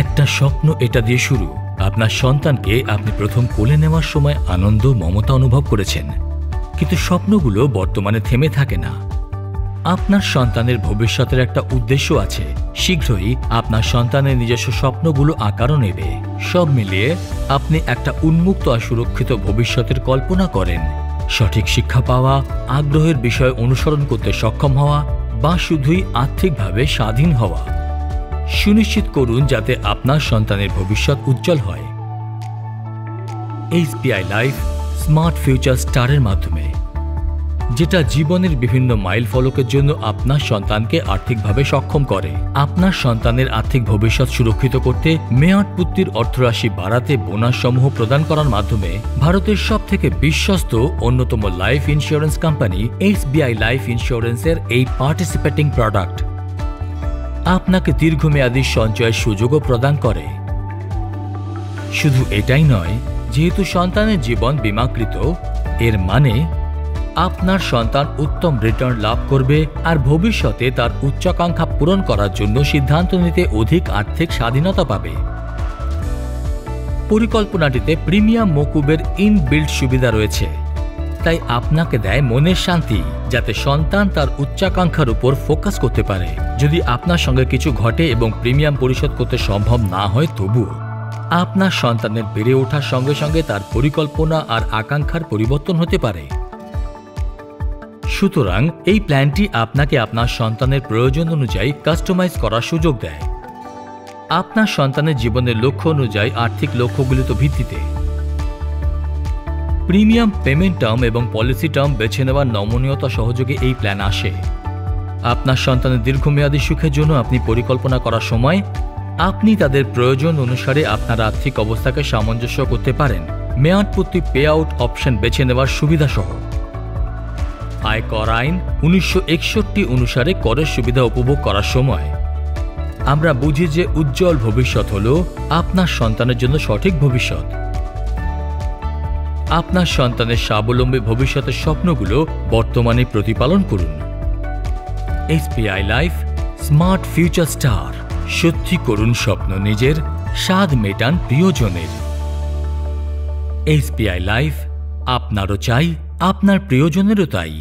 একটা স্বপ্ন এটা দিয়ে শুরু, আপনার সন্তানকে আপনি প্রথম কোলে নেওয়ার সময় আনন্দ মমতা অনুভব করেছেন, কিন্তু স্বপ্নগুলো বর্তমানে থেমে থাকে না। আপনার সন্তানের ভবিষ্যতের একটা উদ্দেশ্য আছে, শীঘ্রই আপনার সন্তানের নিজস্ব স্বপ্নগুলো আকারও নেবে। সব মিলিয়ে আপনি একটা উন্মুক্ত আর সুরক্ষিত ভবিষ্যতের কল্পনা করেন। সঠিক শিক্ষা পাওয়া, আগ্রহের বিষয় অনুসরণ করতে সক্ষম হওয়া বা শুধুই আর্থিকভাবে স্বাধীন হওয়া। সুনিশ্চিত করুন যাতে আপনার সন্তানের ভবিষ্যৎ উজ্জ্বল হয়। SBI লাইফ স্মার্ট ফিউচার স্টারের মাধ্যমে, যেটা জীবনের বিভিন্ন মাইল ফলকের জন্য আপনার সন্তানকে আর্থিকভাবে সক্ষম করে। আপনার সন্তানের আর্থিক ভবিষ্যৎ সুরক্ষিত করতে মেয়াদপূর্তির অর্থরাশি বাড়াতে বোনাস সমূহ প্রদান করার মাধ্যমে ভারতের সবথেকে বিশ্বস্ত অন্যতম life insurance company SBI life ইন্স্যুরেন্সের এই পার্টিসিপেটিং প্রোডাক্ট আপনাকে দীর্ঘমেয়াদী সঞ্চয়ের সুযোগও প্রদান করে। শুধু এটাই নয়, যেহেতু সন্তানের জীবন বীমাকৃত, এর মানে আপনার সন্তান উত্তম রিটার্ন লাভ করবে আর ভবিষ্যতে তার উচ্চাকাঙ্ক্ষা পূরণ করার জন্য সিদ্ধান্ত নিতে অধিক আর্থিক স্বাধীনতা পাবে। পরিকল্পনাটিতে প্রিমিয়াম মকুবের ইনবিল্ট সুবিধা রয়েছে, তাই আপনাকে দেয় মনের শান্তি, যাতে সন্তান তার উচ্চাকাঙ্ক্ষার উপর ফোকাস করতে পারে। যদি আপনার সঙ্গে কিছু ঘটে এবং প্রিমিয়াম পরিশোধ করতে সম্ভব না হয়, তবুও আপনার সন্তানের বেড়ে ওঠার সঙ্গে সঙ্গে তার পরিকল্পনা আর আকাঙ্ক্ষার পরিবর্তন হতে পারে। সুতরাং এই প্ল্যানটি আপনাকে আপনার সন্তানের প্রয়োজন অনুযায়ী কাস্টমাইজ করার সুযোগ দেয়, আপনার সন্তানের জীবনের লক্ষ্য অনুযায়ী আর্থিক লক্ষ্যগুলিত ভিত্তিতে। প্রিমিয়াম পেমেন্ট টার্ম এবং পলিসি টার্ম বেছে নেওয়ার নমনীয়তা সহযোগে এই প্ল্যান আসে। আপনার সন্তানের দীর্ঘমেয়াদী সুখের জন্য আপনি পরিকল্পনা করার সময় আপনি তাদের প্রয়োজন অনুসারে আপনার আর্থিক অবস্থাকে সামঞ্জস্য করতে পারেন। মেয়াদপূর্তি পে আউট অপশন বেছে নেওয়ার সুবিধা সহ আয়কর আইন 1961 অনুসারে করের সুবিধা উপভোগ করার সময় আমরা বুঝি যে উজ্জ্বল ভবিষ্যৎ হল আপনার সন্তানের জন্য সঠিক ভবিষ্যৎ। আপনার সন্তানের স্বাবলম্বী ভবিষ্যতের স্বপ্নগুলো বর্তমানে প্রতিপালন করুন। SBI life smart future star, সত্যি করুন স্বপ্ন নিজের, স্বাদ মেটান প্রিয়জনের। SBI লাইফ, আপনারও চাই, আপনার প্রিয়জনেরও তাই।